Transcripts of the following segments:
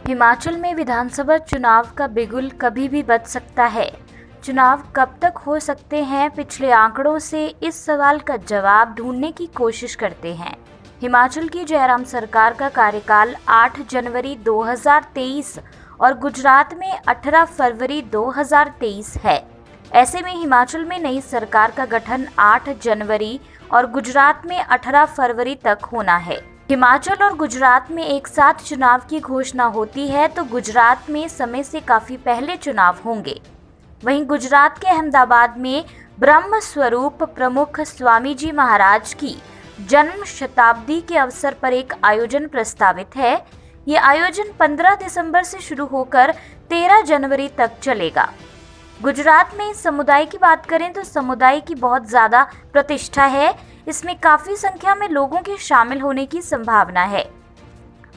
हिमाचल में विधानसभा चुनाव का बिगुल कभी भी बज सकता है। चुनाव कब तक हो सकते हैं, पिछले आंकड़ों से इस सवाल का जवाब ढूंढने की कोशिश करते हैं। हिमाचल की जयराम सरकार का कार्यकाल 8 जनवरी 2023 और गुजरात में 18 फरवरी 2023 है। ऐसे में हिमाचल में नई सरकार का गठन 8 जनवरी और गुजरात में 18 फरवरी तक होना है। हिमाचल और गुजरात में एक साथ चुनाव की घोषणा होती है तो गुजरात में समय से काफी पहले चुनाव होंगे। वहीं गुजरात के अहमदाबाद में ब्रह्म स्वरूप प्रमुख स्वामी जी महाराज की जन्म शताब्दी के अवसर पर एक आयोजन प्रस्तावित है। ये आयोजन 15 दिसंबर से शुरू होकर 13 जनवरी तक चलेगा। गुजरात में इस समुदाय की बात करें तो समुदाय की बहुत ज्यादा प्रतिष्ठा है। इसमें काफी संख्या में लोगों के शामिल होने की संभावना है।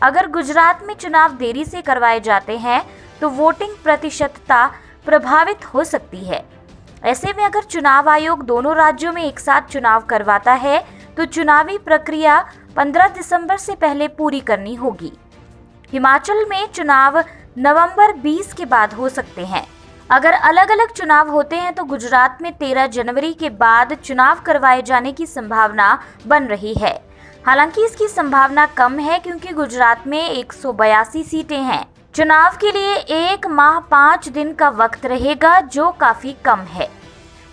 अगर गुजरात में चुनाव देरी से करवाए जाते हैं तो वोटिंग प्रतिशतता प्रभावित हो सकती है। ऐसे में अगर चुनाव आयोग दोनों राज्यों में एक साथ चुनाव करवाता है तो चुनावी प्रक्रिया 15 दिसंबर से पहले पूरी करनी होगी। हिमाचल में चुनाव नवंबर 20 के बाद हो सकते हैं। अगर अलग अलग चुनाव होते हैं तो गुजरात में 13 जनवरी के बाद चुनाव करवाए जाने की संभावना बन रही है। हालांकि इसकी संभावना कम है क्योंकि गुजरात में 182 सीटें हैं। चुनाव के लिए 1 माह 5 दिन का वक्त रहेगा, जो काफी कम है।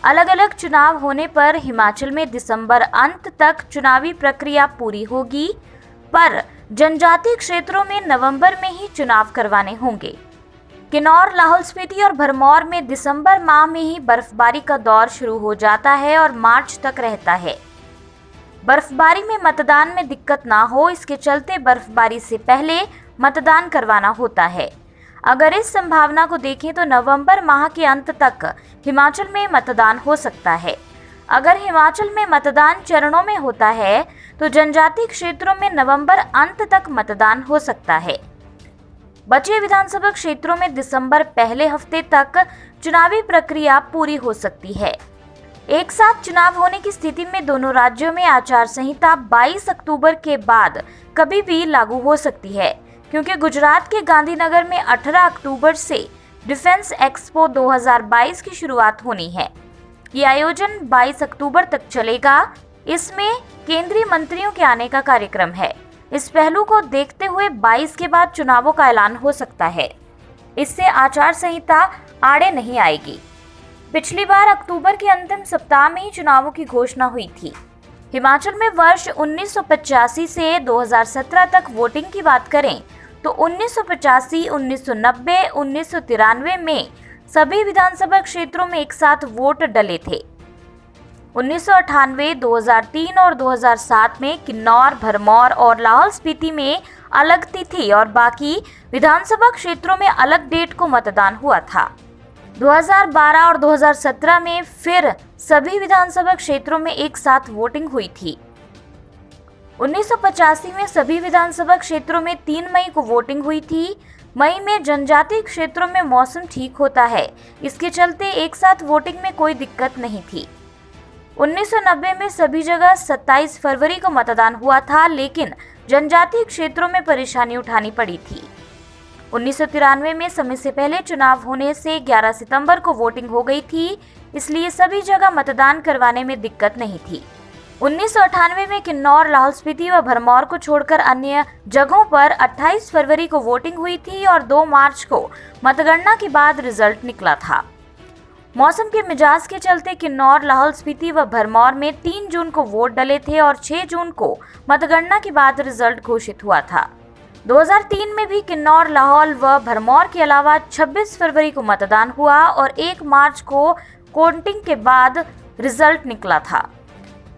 अलग अलग चुनाव होने पर हिमाचल में दिसंबर अंत तक चुनावी प्रक्रिया पूरी होगी, पर जनजातीय क्षेत्रों में नवंबर में ही चुनाव करवाने होंगे। किन्नौर, लाहौल स्पीति और भरमौर में दिसंबर माह में ही बर्फबारी का दौर शुरू हो जाता है और मार्च तक रहता है। बर्फबारी में मतदान में दिक्कत ना हो, इसके चलते बर्फबारी से पहले मतदान करवाना होता है। अगर इस संभावना को देखें तो नवंबर माह के अंत तक हिमाचल में मतदान हो सकता है। अगर हिमाचल में मतदान चरणों में होता है तो जनजातीय क्षेत्रों में नवंबर अंत तक मतदान हो सकता है। बचे विधानसभा क्षेत्रों में दिसंबर पहले हफ्ते तक चुनावी प्रक्रिया पूरी हो सकती है। एक साथ चुनाव होने की स्थिति में दोनों राज्यों में आचार संहिता 22 अक्टूबर के बाद कभी भी लागू हो सकती है, क्योंकि गुजरात के गांधीनगर में 18 अक्टूबर से डिफेंस एक्सपो 2022 की शुरुआत होनी है। ये आयोजन 22 अक्टूबर तक चलेगा। इसमें केंद्रीय मंत्रियों के आने का कार्यक्रम है। इस पहलू को देखते हुए 22 के बाद चुनावों का ऐलान हो सकता है। इससे आचार संहिता आड़े नहीं आएगी। पिछली बार अक्टूबर के अंतिम सप्ताह में ही चुनावों की घोषणा हुई थी। हिमाचल में वर्ष 1985 से 2017 तक वोटिंग की बात करें तो 1985, 1990, 1993 में सभी विधानसभा क्षेत्रों में एक साथ वोट डले थे। 1998, 2003 और 2007 में किन्नौर, भरमौर और लाहौल स्पीति में अलग तिथि और बाकी विधानसभा क्षेत्रों में अलग डेट को मतदान हुआ था। 2012 और 2017 में फिर सभी विधानसभा क्षेत्रों में एक साथ वोटिंग हुई थी। 1985 में सभी विधानसभा क्षेत्रों में 3 मई को वोटिंग हुई थी। मई में जनजातीय क्षेत्रों में मौसम ठीक होता है, इसके चलते एक साथ वोटिंग में कोई दिक्कत नहीं थी। 1990 में सभी जगह 27 फरवरी को मतदान हुआ था, लेकिन जनजातीय क्षेत्रों में परेशानी उठानी पड़ी थी। 1993 में समय से पहले चुनाव होने से 11 सितंबर को वोटिंग हो गई थी, इसलिए सभी जगह मतदान करवाने में दिक्कत नहीं थी। 1998 में किन्नौर, लाहौल स्पीति व भरमौर को छोड़कर अन्य जगहों पर 28 फरवरी को वोटिंग हुई थी और 2 मार्च को मतगणना के बाद रिजल्ट निकला था। मौसम के मिजाज के चलते किन्नौर, लाहौल स्पीति व भरमौर में 3 जून को वोट डले थे और 6 जून को मतगणना के बाद रिजल्ट घोषित हुआ था। 2003 में भी किन्नौर, लाहौल व भरमौर के अलावा 26 फरवरी को मतदान हुआ और 1 मार्च को काउंटिंग के बाद रिजल्ट निकला था।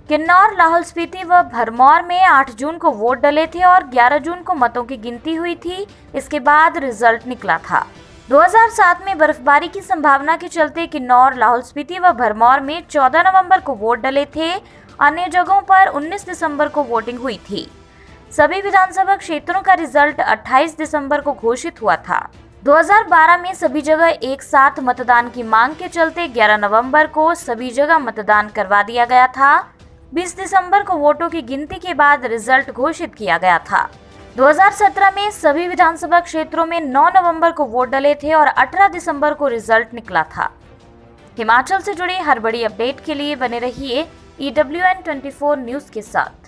किन्नौर, लाहौल स्पीति व भरमौर में 8 जून को वोट डले थे और 11 जून को मतों की गिनती हुई थी। इसके बाद रिजल्ट निकला था। 2007 में बर्फबारी की संभावना के चलते किन्नौर, लाहौल स्पीति व भरमौर में 14 नवंबर को वोट डले थे। अन्य जगहों पर 19 दिसंबर को वोटिंग हुई थी। सभी विधानसभा क्षेत्रों का रिजल्ट 28 दिसंबर को घोषित हुआ था। 2012 में सभी जगह एक साथ मतदान की मांग के चलते 11 नवंबर को सभी जगह मतदान करवा दिया गया था। 20 दिसंबर को वोटों की गिनती के बाद रिजल्ट घोषित किया गया था। 2017 में सभी विधानसभा क्षेत्रों में 9 नवंबर को वोट डले थे और 18 दिसंबर को रिजल्ट निकला था। हिमाचल से जुड़ी हर बड़ी अपडेट के लिए बने रहिए EWN24 न्यूज के साथ।